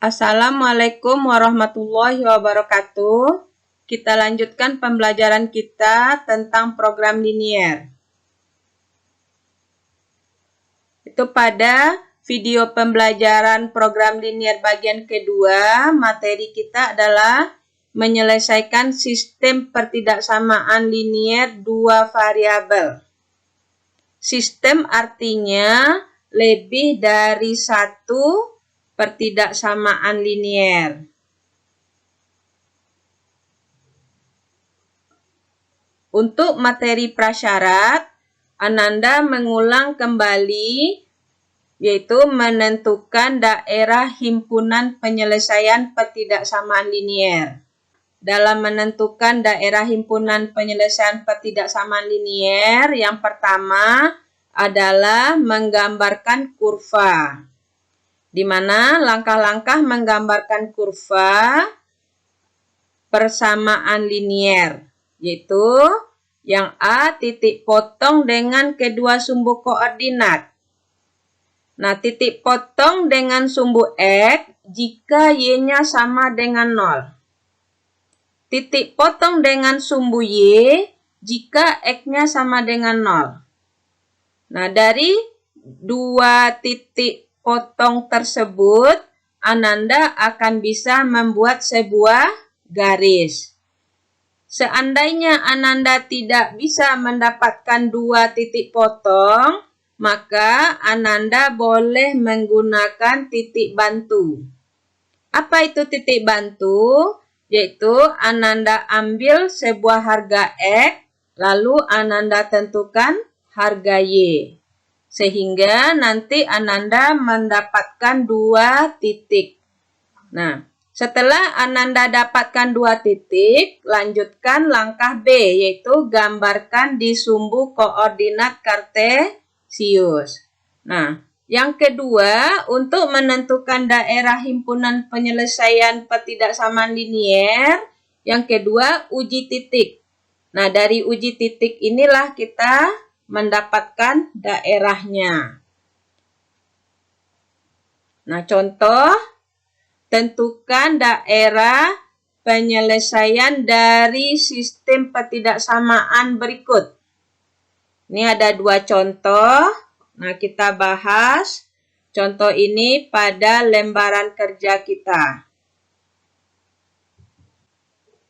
Assalamualaikum warahmatullahi wabarakatuh. Kita lanjutkan pembelajaran kita tentang program linier. Itu pada video pembelajaran program linier bagian kedua, materi kita adalah menyelesaikan sistem pertidaksamaan linier dua variabel. Sistem artinya lebih dari satu pertidaksamaan linier. Untuk materi prasyarat, Ananda mengulang kembali, yaitu menentukan daerah himpunan penyelesaian pertidaksamaan linier. Dalam menentukan daerah himpunan penyelesaian pertidaksamaan linier, yang pertama adalah menggambarkan kurva. Di mana langkah-langkah menggambarkan kurva persamaan linier, yaitu yang A titik potong dengan kedua sumbu koordinat. Nah, titik potong dengan sumbu X jika Y-nya sama dengan 0. Titik potong dengan sumbu Y jika X-nya sama dengan 0. Nah, dari dua titik potong tersebut, Ananda akan bisa membuat sebuah garis. Seandainya Ananda tidak bisa mendapatkan dua titik potong, maka Ananda boleh menggunakan titik bantu. Apa itu titik bantu? Yaitu Ananda ambil sebuah harga X, lalu Ananda tentukan harga Y. Sehingga nanti Ananda mendapatkan dua titik. Nah, setelah Ananda dapatkan dua titik, lanjutkan langkah B, yaitu gambarkan di sumbu koordinat kartesius. Nah, yang kedua, untuk menentukan daerah himpunan penyelesaian pertidaksamaan linier, yang kedua uji titik. Nah, dari uji titik inilah kita mendapatkan daerahnya. Nah, contoh, tentukan daerah penyelesaian dari sistem pertidaksamaan berikut. Ini ada dua contoh. Nah, kita bahas contoh ini pada lembaran kerja kita.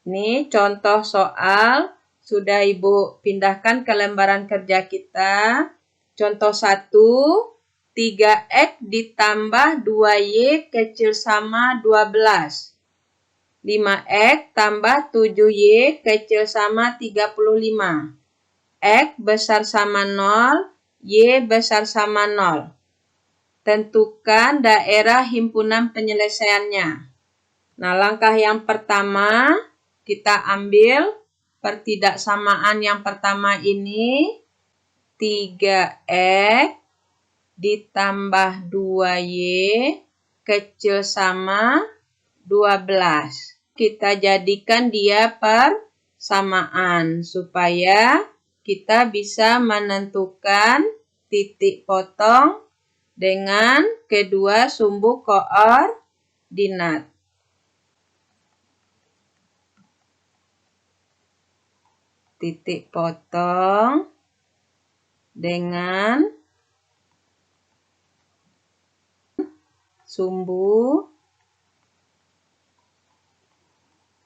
Ini contoh soal, sudah Ibu pindahkan ke lembaran kerja kita. Contoh 1, 3X ditambah 2Y kecil sama 12. 5X tambah 7Y kecil sama 35. X besar sama 0, Y besar sama 0. Tentukan daerah himpunan penyelesaiannya. Nah, langkah yang pertama, kita ambil pertidaksamaan yang pertama ini, 3X ditambah 2Y kecil sama 12. Kita jadikan dia persamaan supaya kita bisa menentukan titik potong dengan kedua sumbu koordinat. Titik potong dengan sumbu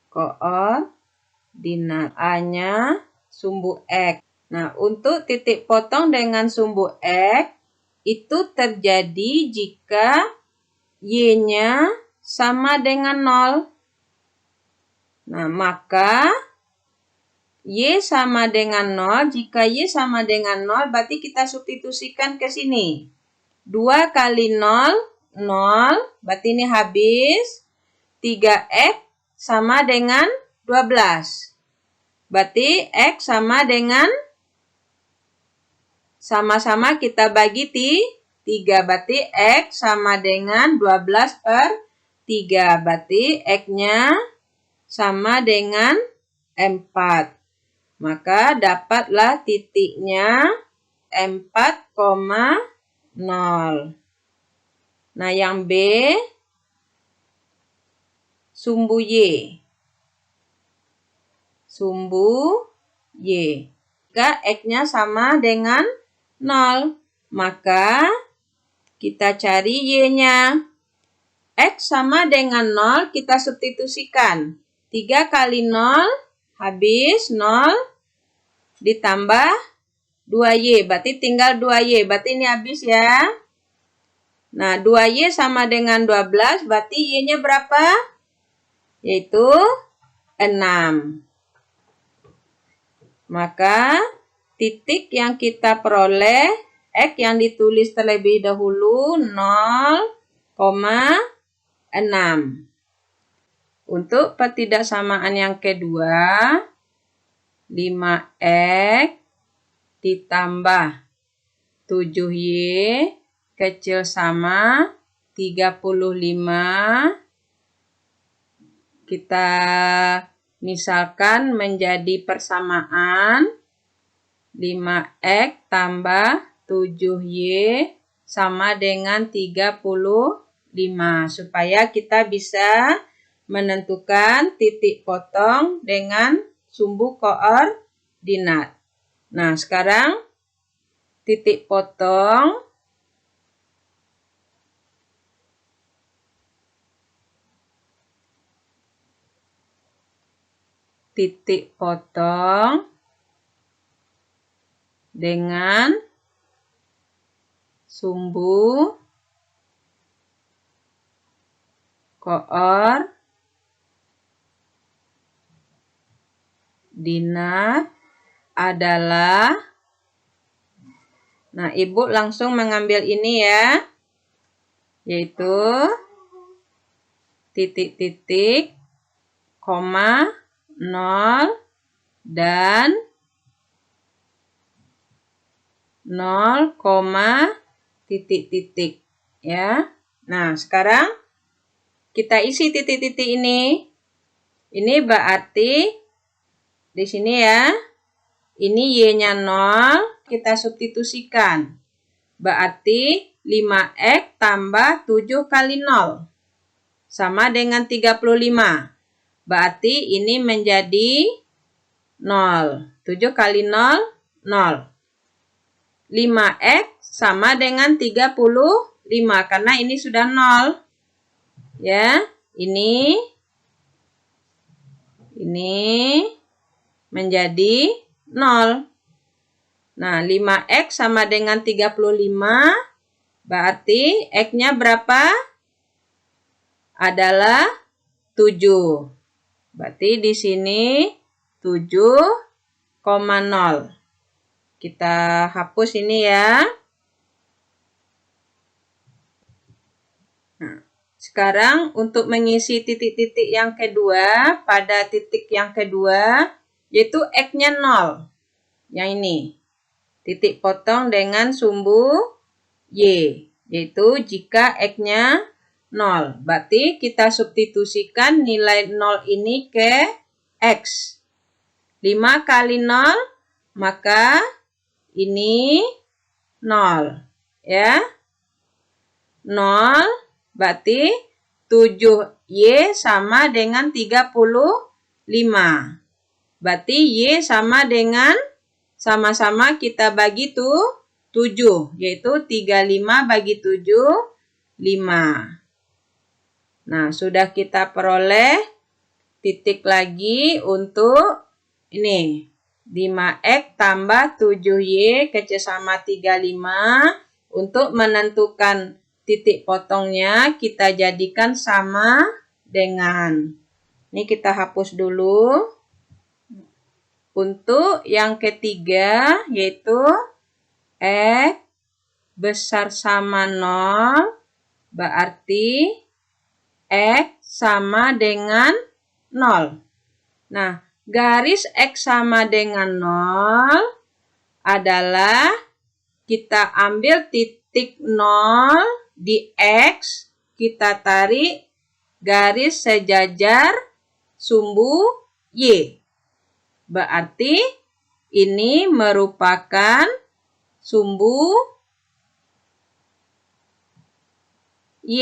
koordinat. A-nya sumbu X. Nah, untuk titik potong dengan sumbu X itu terjadi jika Y-nya sama dengan 0. Nah, maka Y sama dengan 0. Jika Y sama dengan 0, berarti kita substitusikan ke sini. 2 kali 0, 0. Berarti ini habis. 3X sama dengan 12. Berarti X sama dengan, sama-sama kita bagi 3. Berarti X sama dengan 12 per 3. Berarti X-nya sama dengan 4. Maka dapatlah titiknya 4,0. Nah, yang B, sumbu Y. Sumbu Y. Jika X-nya sama dengan 0, maka kita cari Y-nya. X sama dengan 0, kita substitusikan. 3 kali 0, habis 0, ditambah 2Y, berarti tinggal 2Y. Berarti ini habis ya. Nah, 2Y sama dengan 12, berarti Y-nya berapa? Yaitu 6. Maka titik yang kita peroleh, X yang ditulis terlebih dahulu 0,6. Untuk pertidaksamaan yang kedua, 5X ditambah 7Y kecil sama 35. Kita misalkan menjadi persamaan 5X tambah 7Y sama dengan 35. Supaya kita bisa menentukan titik potong dengan sumbu koordinat. Nah, sekarang titik potong dengan sumbu koordinat adalah, nah Ibu langsung mengambil ini ya, yaitu titik-titik, koma, 0, dan 0, titik-titik ya. Nah, sekarang kita isi titik-titik ini. Ini berarti di sini ya. Ini Y-nya 0, kita substitusikan. Berarti 5X tambah 7 kali 0 sama dengan 35. Berarti ini menjadi 0. 7 kali 0, 0. 5X sama dengan 35 karena ini sudah 0. Ya, ini menjadi 0. Nah, 5X sama dengan 35, berarti X-nya berapa? Adalah 7. Berarti di sini 7,0. Kita hapus ini ya. Nah, sekarang untuk mengisi titik-titik yang kedua, pada titik yang kedua, yaitu X-nya 0. Yang ini. Titik potong dengan sumbu Y. Yaitu jika X-nya 0. Berarti kita substitusikan nilai 0 ini ke X. 5 kali 0, maka ini 0. Ya. 0 berarti 7Y sama dengan 35. Berarti Y sama dengan, sama-sama kita bagi 7. Yaitu 35 bagi 7, 5. Nah, sudah kita peroleh titik lagi untuk ini. 5X tambah 7Y kecil sama 35. Untuk menentukan titik potongnya, kita jadikan sama dengan. Ini kita hapus dulu. Untuk yang ketiga, yaitu X besar sama 0, berarti X sama dengan 0. Nah, garis X sama dengan 0 adalah kita ambil titik 0 di X, kita tarik garis sejajar sumbu Y. Berarti ini merupakan sumbu Y.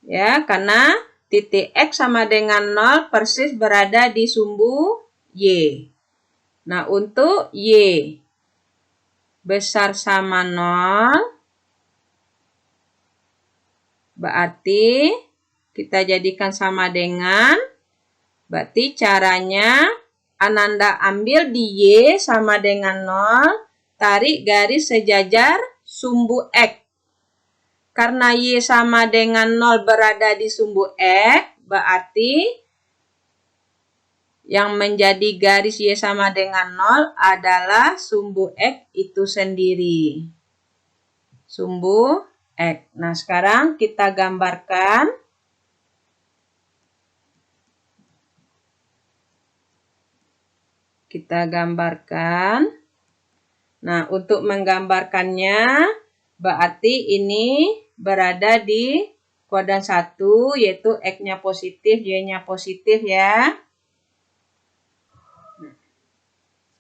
Ya, karena titik X sama dengan 0 persis berada di sumbu Y. Nah, untuk Y besar sama 0, berarti kita jadikan sama dengan, berarti caranya Ananda ambil di Y sama dengan 0, tarik garis sejajar sumbu X. Karena Y sama dengan 0 berada di sumbu X, berarti yang menjadi garis Y sama dengan 0 adalah sumbu X itu sendiri. Sumbu X. Nah, sekarang kita gambarkan. Nah, untuk menggambarkannya, berarti ini berada di kuadran 1, yaitu X-nya positif, Y-nya positif ya.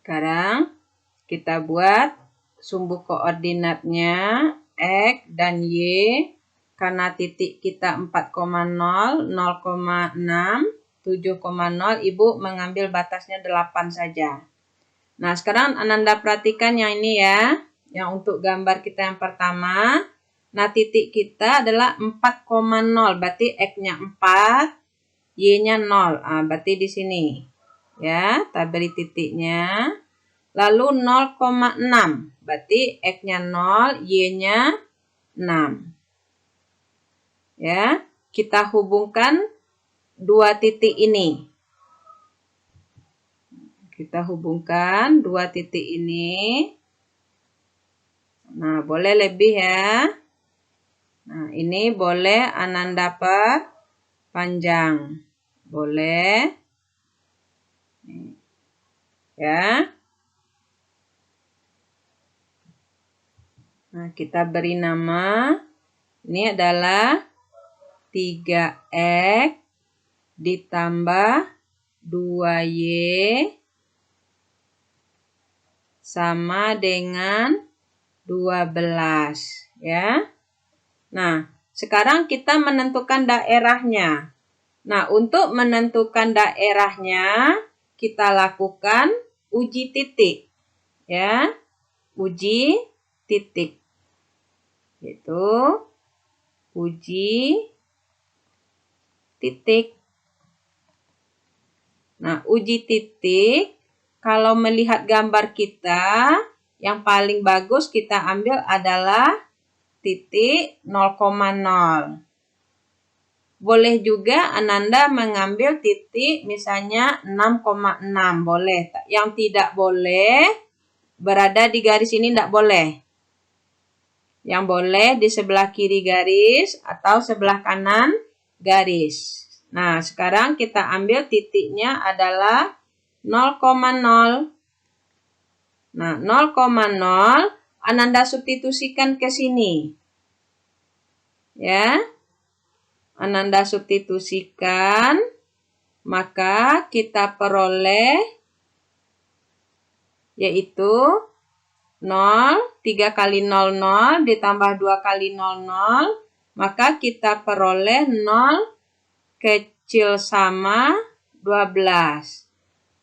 Sekarang kita buat sumbu koordinatnya X dan Y. Karena titik kita 4,0, 0,6, 7,0, Ibu mengambil batasnya 8 saja. Nah, sekarang Ananda perhatikan yang ini ya. Yang untuk gambar kita yang pertama. Nah, titik kita adalah 4,0. Berarti X-nya 4, Y-nya 0. Berarti di sini. Ya, kita beri titiknya. Lalu 0,6. Berarti X-nya 0, Y-nya 6. Ya, kita hubungkan dua titik ini. Nah, boleh lebih ya. Nah, ini boleh Ananda perpanjang. Boleh. Ya. Nah, kita beri nama. Ini adalah 3X ditambah 2Y sama dengan 12 ya. Nah, sekarang kita menentukan daerahnya. Nah, untuk menentukan daerahnya kita lakukan uji titik ya. Uji titik. Itu uji titik. Nah, uji titik, kalau melihat gambar kita, yang paling bagus kita ambil adalah titik 0,0. Boleh juga Ananda mengambil titik misalnya 6,6. Boleh. Yang tidak boleh, berada di garis ini tidak boleh. Yang boleh di sebelah kiri garis atau sebelah kanan garis. Nah, sekarang kita ambil titiknya adalah 0,0. Nah, 0,0 Ananda substitusikan ke sini. Ya. Ananda substitusikan, maka kita peroleh yaitu 0, 3 kali 0, 0, ditambah 2 kali 0, 0, maka kita peroleh 0 kecil sama 12.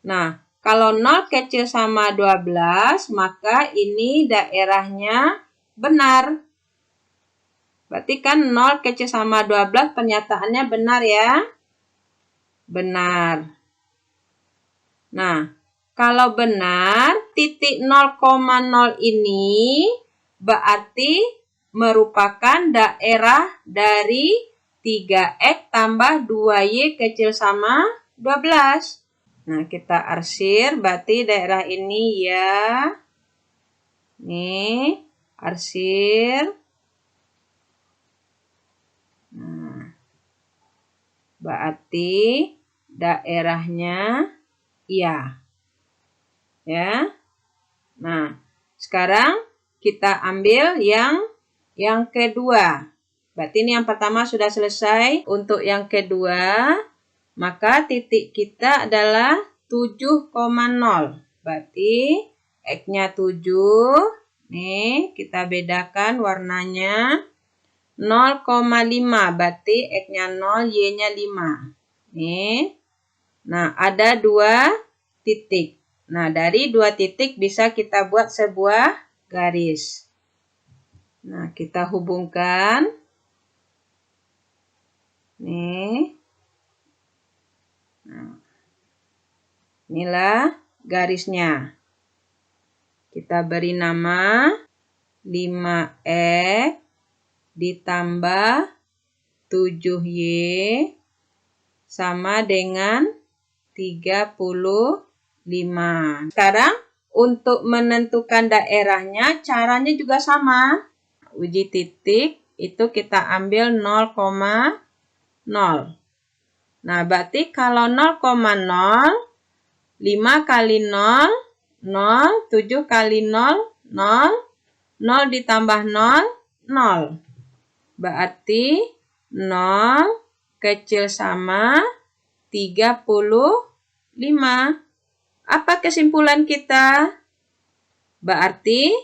Nah, kalau 0 kecil sama 12, maka ini daerahnya benar. Berarti kan 0 kecil sama 12 pernyataannya benar ya? Benar. Nah, kalau benar, titik 0,0 ini berarti merupakan daerah dari 3X tambah 2Y kecil sama 12. Nah, kita arsir, berarti daerah ini ya. Nih, arsir. Nah, berarti daerahnya iya. Ya. Nah, sekarang kita ambil yang kedua. Berarti ini yang pertama sudah selesai. Untuk yang kedua, maka titik kita adalah 7,0. Berarti X-nya 7. Nih, kita bedakan warnanya. 0,5. Berarti X-nya 0, Y-nya 5. Nih. Nah, ada 2 titik. Nah, dari 2 titik bisa kita buat sebuah garis. Nah, kita hubungkan. Nih. Nah, inilah garisnya. Kita beri nama 5X ditambah 7Y sama dengan 35. Sekarang untuk menentukan daerahnya caranya juga sama. Uji titik itu kita ambil 0,0. Nah, berarti kalau 0,0, 5 kali 0, 0, 7 kali 0, 0, 0 ditambah 0, 0. Berarti 0 kecil sama 35. Apa kesimpulan kita? Berarti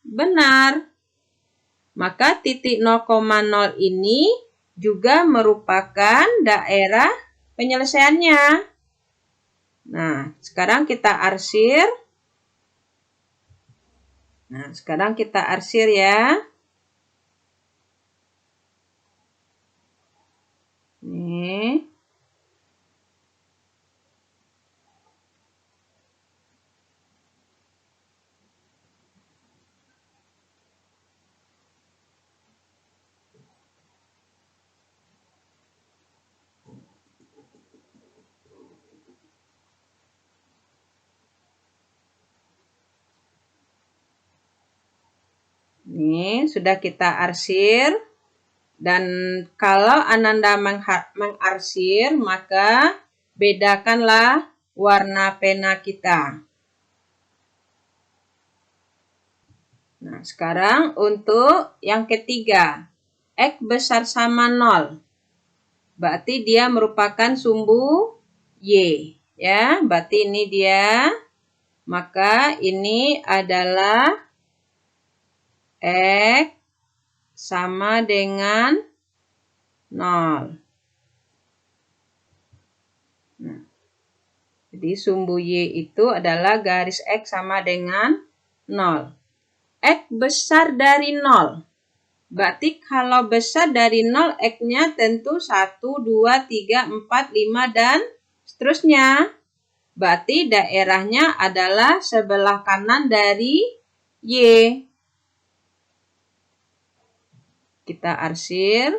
benar. Maka titik 0,0 ini juga merupakan daerah penyelesaiannya. Nah, sekarang kita arsir. Nah, sekarang kita arsir ya. Nih. Nih, sudah kita arsir. Dan kalau Ananda mengarsir, maka bedakanlah warna pena kita. Nah, sekarang untuk yang ketiga. X besar sama 0. Berarti dia merupakan sumbu Y. Ya, berarti ini dia. Maka ini adalah X sama dengan 0. Nah, jadi sumbu Y itu adalah garis X sama dengan 0. X besar dari 0. Berarti kalau besar dari 0, X-nya tentu 1, 2, 3, 4, 5, dan seterusnya. Berarti daerahnya adalah sebelah kanan dari Y. Kita arsir.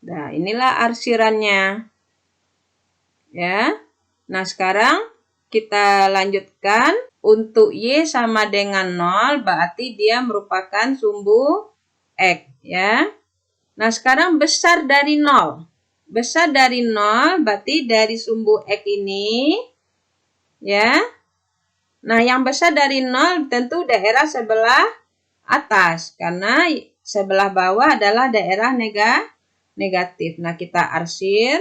Nah, inilah arsirannya. Ya. Nah, sekarang kita lanjutkan. Untuk Y sama dengan 0, berarti dia merupakan sumbu X. Ya. Nah, sekarang besar dari 0. Besar dari 0, berarti dari sumbu X ini. Ya. Nah, yang besar dari 0 tentu daerah sebelah atas. Karena sebelah bawah adalah daerah negatif. Nah, kita arsir.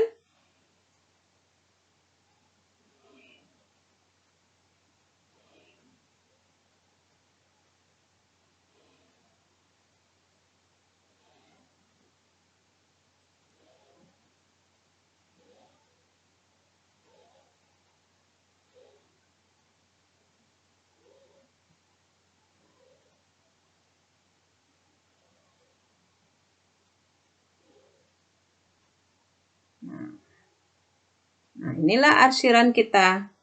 Nah, inilah arsiran kita.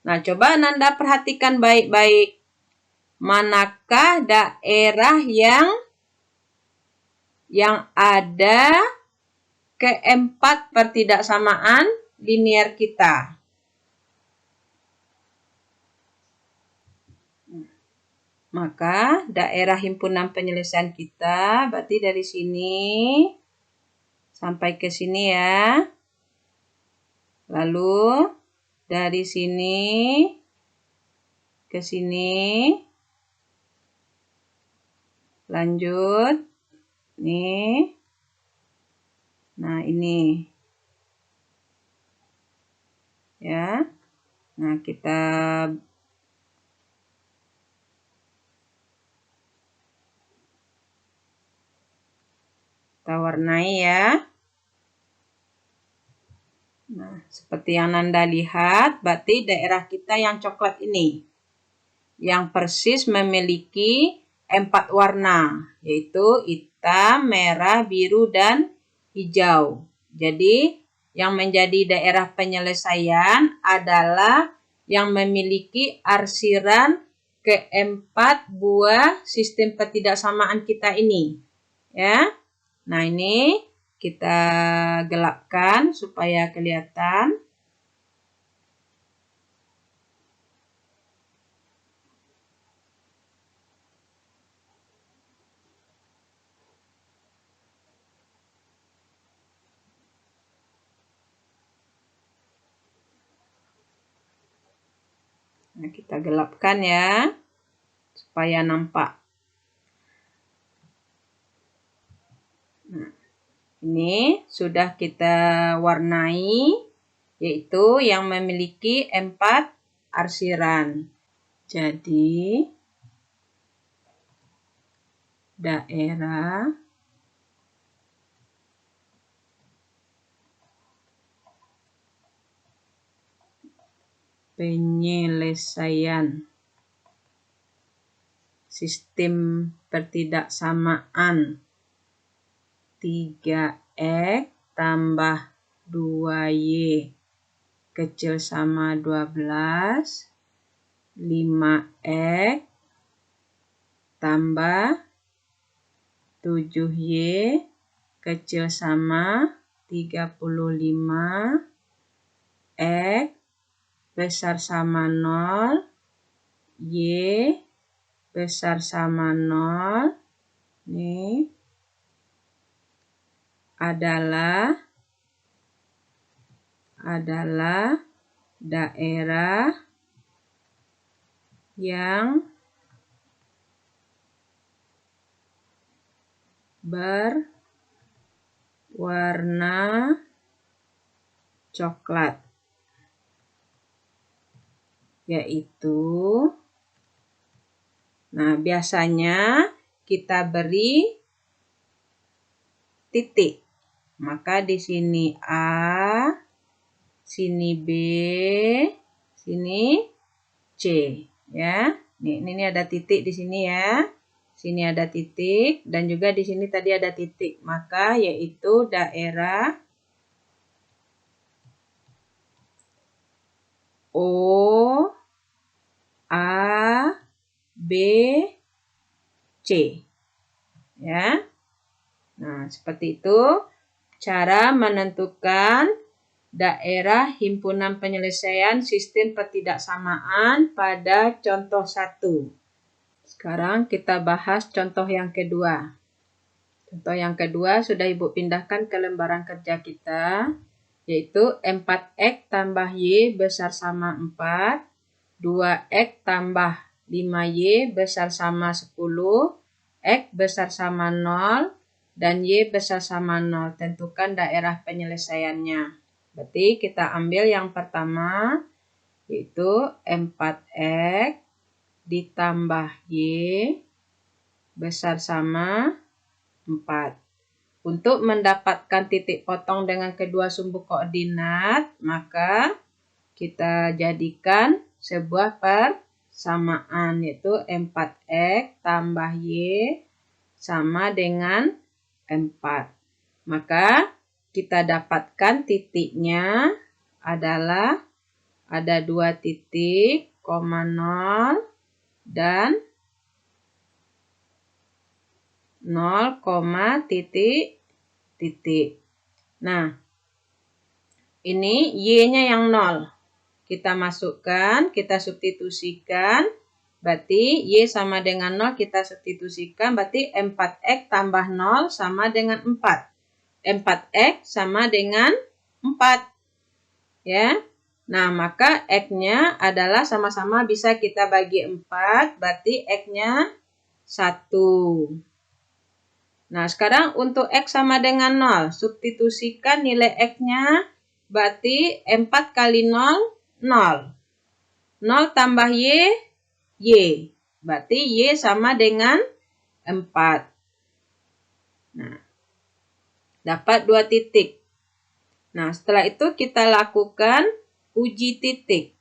Nah, coba Ananda perhatikan baik-baik. Manakah daerah yang ada keempat pertidaksamaan linier kita? Maka daerah himpunan penyelesaian kita berarti dari sini sampai ke sini ya. Lalu dari sini ke sini. Lanjut. Nih. Nah, ini. Ya. Nah, kita warnai ya. Nah, seperti yang Nanda lihat, berarti daerah kita yang coklat ini yang persis memiliki 4 warna, yaitu hitam, merah, biru, dan hijau. Jadi, yang menjadi daerah penyelesaian adalah yang memiliki arsiran keempat buah sistem ketidaksamaan kita ini. Ya. Nah, ini kita gelapkan supaya kelihatan. Nah, kita gelapkan ya, supaya nampak. Nah, ini sudah kita warnai, yaitu yang memiliki 4 arsiran. Jadi, daerah penyelesaian sistem pertidaksamaan 3x tambah 2y kecil sama 12, 5x tambah 7y kecil sama 35, x besar sama 0, y besar sama 0, nih, adalah daerah yang berwarna coklat, yaitu, nah, biasanya kita beri titik. Maka di sini A, sini B, sini C, ya. Ini ada titik di sini ya. Sini ada titik dan juga di sini tadi ada titik. Maka yaitu daerah O, A, B, C. Ya. Nah, seperti itu cara menentukan daerah himpunan penyelesaian sistem ketidaksamaan pada contoh 1. Sekarang kita bahas contoh yang kedua. Contoh yang kedua sudah Ibu pindahkan ke lembaran kerja kita, yaitu 4x tambah y besar sama 4, 2x tambah 5y besar sama 10, x besar sama 0, dan y besar sama 0. Tentukan daerah penyelesaiannya. Berarti kita ambil yang pertama, yaitu 4x ditambah y besar sama 4. Untuk mendapatkan titik potong dengan kedua sumbu koordinat, maka kita jadikan sebuah persamaan, yaitu 4x tambah y sama dengan 4. Maka kita dapatkan titiknya adalah ada 2 titik, 0, dan 0, titik. Nah, ini y-nya yang 0. Kita masukkan, kita substitusikan. Berarti y sama dengan 0 kita substitusikan. Berarti 4x tambah 0 sama dengan 4. 4x sama dengan 4. Ya. Nah, maka X-nya adalah sama-sama bisa kita bagi 4, berarti X-nya 1. Nah, sekarang untuk X sama dengan 0, substitusikan nilai X-nya, berarti 4 kali 0, 0. 0 tambah Y, Y. Berarti Y sama dengan 4. Nah, dapat 2 titik. Nah, setelah itu kita lakukan uji titik.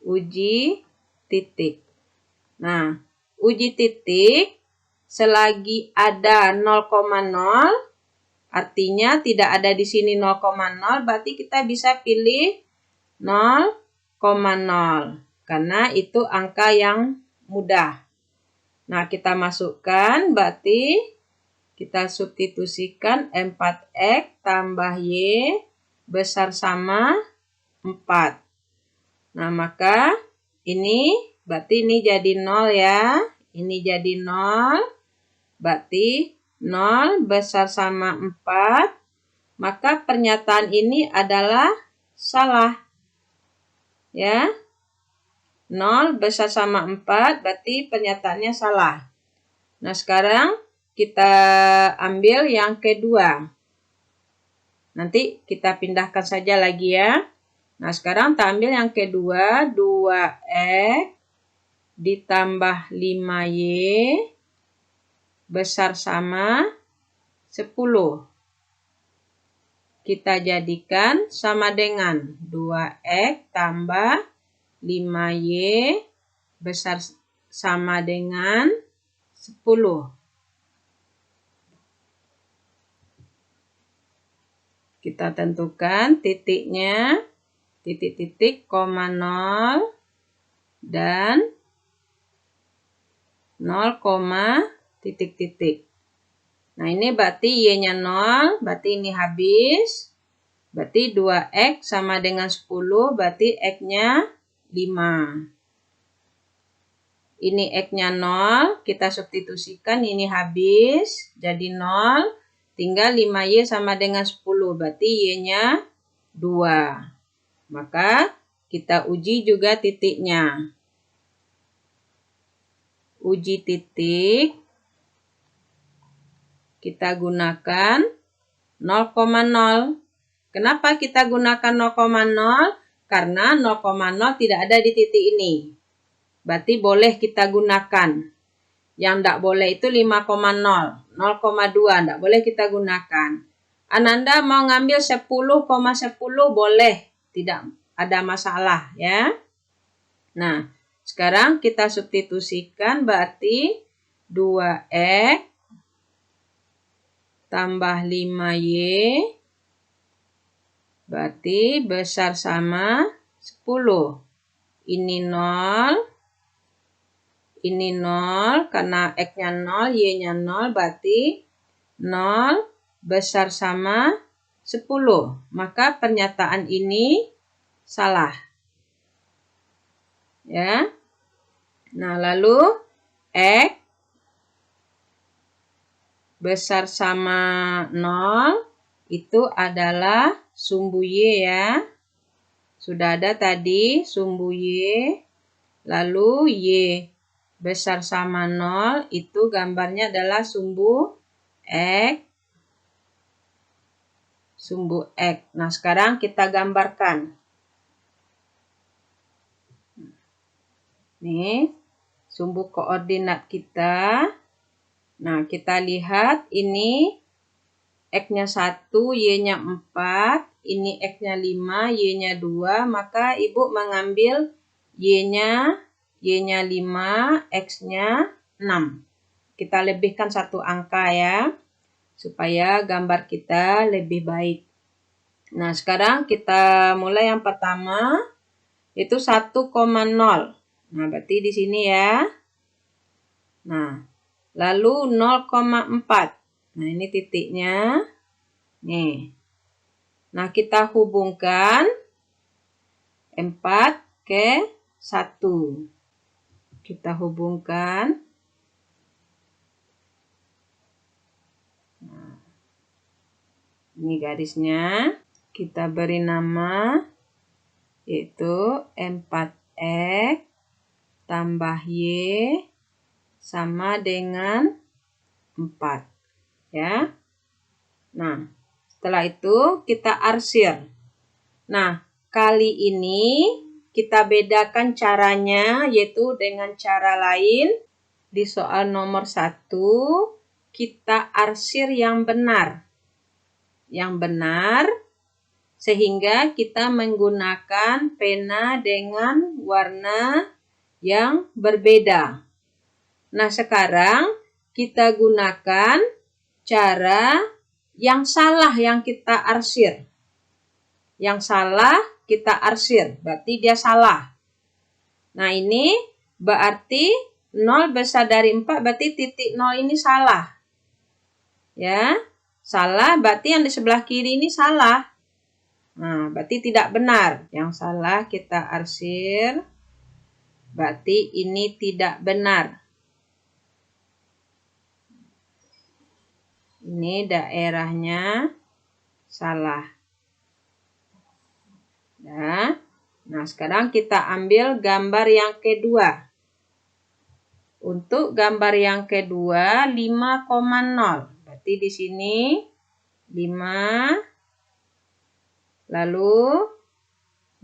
Uji titik. Nah, uji titik selagi ada 0,0, artinya tidak ada di sini 0,0, berarti kita bisa pilih 0,0. Karena itu angka yang mudah. Nah, kita masukkan, berarti kita substitusikan 4X tambah Y besar sama 4. Nah, maka ini berarti ini jadi 0 ya. Ini jadi 0. Berarti 0 besar sama 4. Maka pernyataan ini adalah salah. Ya. 0 besar sama 4 berarti pernyataannya salah. Nah, sekarang kita ambil yang kedua. Nanti kita pindahkan saja lagi ya. Nah, sekarang kita ambil yang kedua. 2X ditambah 5Y besar sama 10. Kita jadikan sama dengan 2X tambah 5Y besar sama dengan 10. Kita tentukan titiknya, titik-titik, koma 0, dan 0, titik-titik. Nah, ini berarti Y-nya 0, berarti ini habis. Berarti 2X sama dengan 10, berarti X-nya 5. Ini X-nya 0, kita substitusikan, ini habis, jadi 0. Tinggal 5Y sama dengan 10, berarti Y-nya 2. Maka kita uji juga titiknya. Uji titik, kita gunakan 0,0. Kenapa kita gunakan 0,0? Karena 0,0 tidak ada di titik ini. Berarti boleh kita gunakan. Yang tidak boleh itu 5,0, 0,2 tidak boleh kita gunakan. Ananda mau ngambil 10,10 boleh, tidak ada masalah ya. Nah, sekarang kita substitusikan berarti 2X tambah 5Y berarti besar sama 10. Ini 0. Ini 0, karena X-nya 0, Y-nya 0, berarti 0 besar sama 10. Maka pernyataan ini salah. Ya. Nah, lalu X besar sama 0 itu adalah sumbu Y ya. Sudah ada tadi sumbu Y. Lalu Y besar sama 0 itu gambarnya adalah sumbu X. Sumbu X. Nah, sekarang kita gambarkan. Nih, sumbu koordinat kita. Nah, kita lihat ini X-nya 1, Y-nya 4. Ini X-nya 5, Y-nya 2. Maka Ibu mengambil Y-nya 5, X-nya 6. Kita lebihkan satu angka ya, supaya gambar kita lebih baik. Nah, sekarang kita mulai yang pertama, itu 1,0. Nah, berarti di sini ya. Nah, lalu 0,4. Nah, ini titiknya. Nih. Nah, kita hubungkan 4 ke 1. Kita hubungkan. Nah, ini garisnya. kita beri nama yaitu 4X tambah Y sama dengan 4 ya. Nah, setelah itu kita arsir. Nah, kali ini kita bedakan caranya yaitu dengan cara lain. Di soal nomor 1 kita arsir yang benar. Yang benar sehingga kita menggunakan pena dengan warna yang berbeda. Nah, sekarang kita gunakan cara yang salah yang kita arsir. Yang salah kita arsir, berarti dia salah. Nah, ini berarti 0 besar dari 4, berarti titik 0 ini salah. Ya, salah berarti yang di sebelah kiri ini salah. Nah, berarti tidak benar. Yang salah kita arsir, berarti ini tidak benar. Ini daerahnya salah. Ya. Nah, sekarang kita ambil gambar yang kedua. Untuk gambar yang kedua 5,0. Berarti di sini 5. Lalu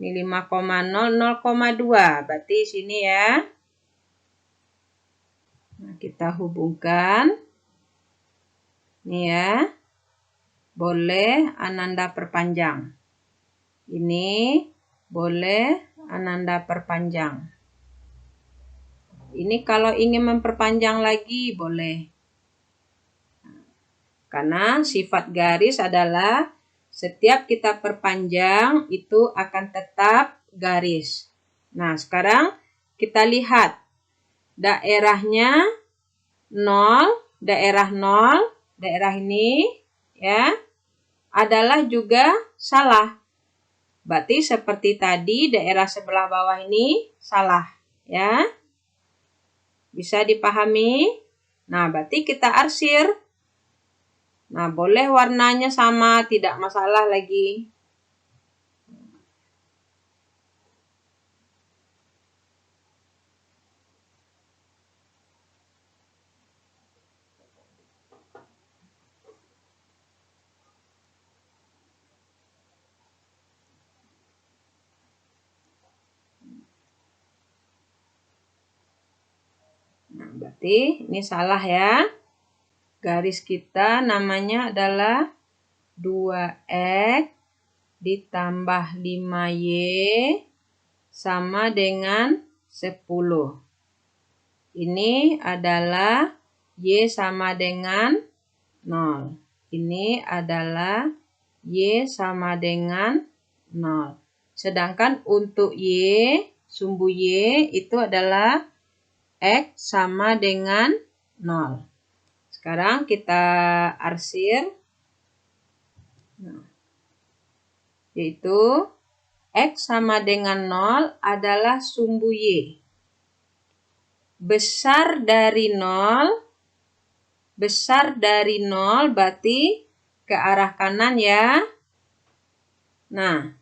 ini 5,0, 0,2. Berarti di sini ya. Nah, kita hubungkan. Ini ya. Boleh Ananda perpanjang. Ini boleh Ananda perpanjang. Ini kalau ingin memperpanjang lagi boleh. Karena sifat garis adalah setiap kita perpanjang itu akan tetap garis. Nah, sekarang kita lihat daerahnya 0, daerah 0, daerah ini ya adalah juga salah. Berarti seperti tadi daerah sebelah bawah ini salah ya. Bisa dipahami? Nah, berarti kita arsir. Nah, boleh warnanya sama, tidak masalah lagi. Nah, berarti ini salah ya. Garis kita namanya adalah 2X ditambah 5Y sama dengan 10. Ini adalah Y sama dengan 0. Ini adalah Y sama dengan 0. Sedangkan untuk Y, sumbu Y itu adalah X sama dengan 0. Sekarang kita arsir. Nah, yaitu X sama dengan 0 adalah sumbu Y. Besar dari 0 berarti ke arah kanan ya. Nah,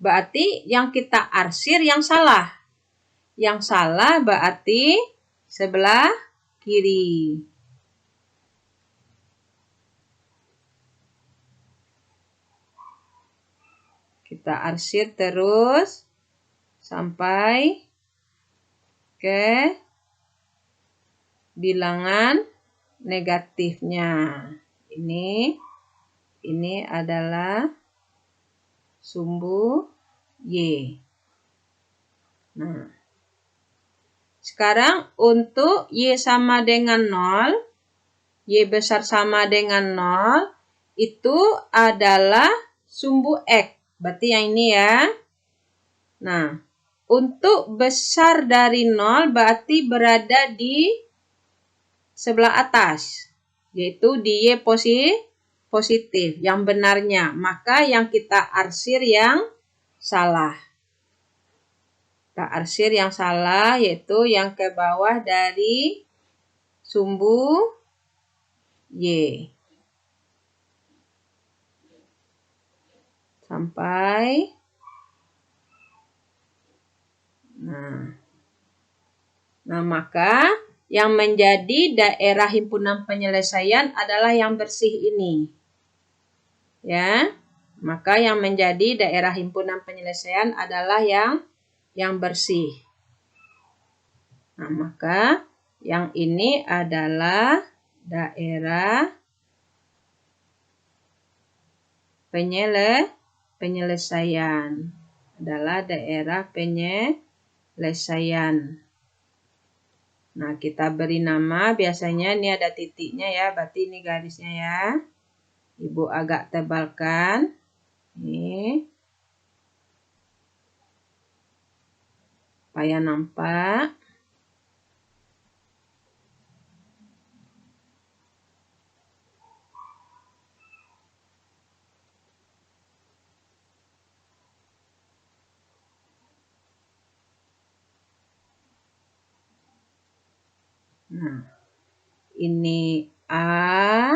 berarti yang kita arsir yang salah. Yang salah berarti sebelah kiri. Kita arsir terus sampai ke bilangan negatifnya. Ini adalah sumbu Y. Nah, sekarang untuk Y sama dengan 0, Y besar sama dengan 0, itu adalah sumbu X. Berarti yang ini ya. Nah, untuk besar dari 0 berarti berada di sebelah atas. Yaitu di Y positif, yang benarnya. Maka yang kita arsir yang salah. Kita arsir yang salah yaitu yang ke bawah dari sumbu Y. sampai Nah, maka yang menjadi daerah himpunan penyelesaian adalah yang bersih ini. Ya. Maka yang menjadi daerah himpunan penyelesaian adalah yang bersih. Nah, maka yang ini adalah daerah penyelesaian. Adalah daerah penyelesaian. Nah, kita beri nama, biasanya ini ada titiknya ya, berarti ini garisnya ya. Ibu agak tebalkan. Ini. Supaya nampak. Nah, ini A,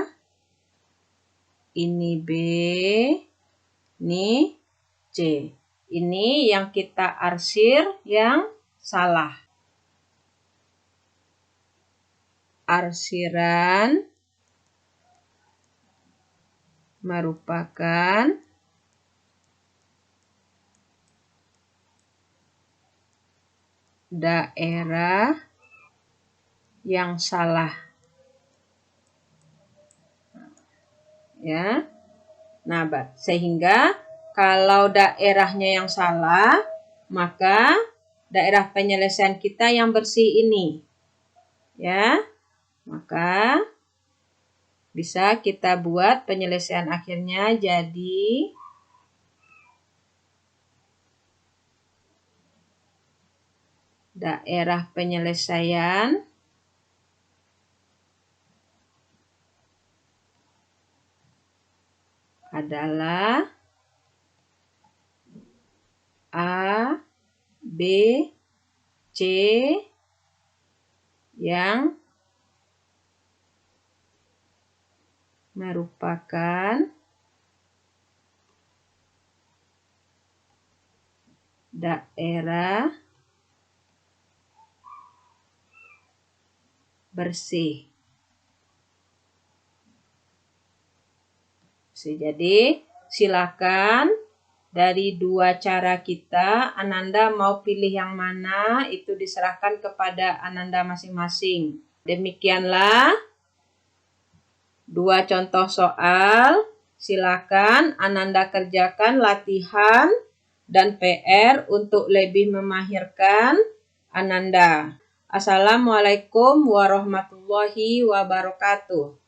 ini B, ini C. Ini yang kita arsir yang salah. Arsiran merupakan daerah yang salah. Ya. Nah, sehingga kalau daerahnya yang salah, maka daerah penyelesaian kita yang bersih ini. Ya. Maka bisa kita buat penyelesaian akhirnya jadi daerah penyelesaian adalah A, B, C yang merupakan daerah bersih. Jadi silakan dari dua cara kita, Ananda mau pilih yang mana, itu diserahkan kepada Ananda masing-masing. Demikianlah dua contoh soal. Silakan Ananda kerjakan latihan dan PR untuk lebih memahirkan Ananda. Assalamualaikum warahmatullahi wabarakatuh.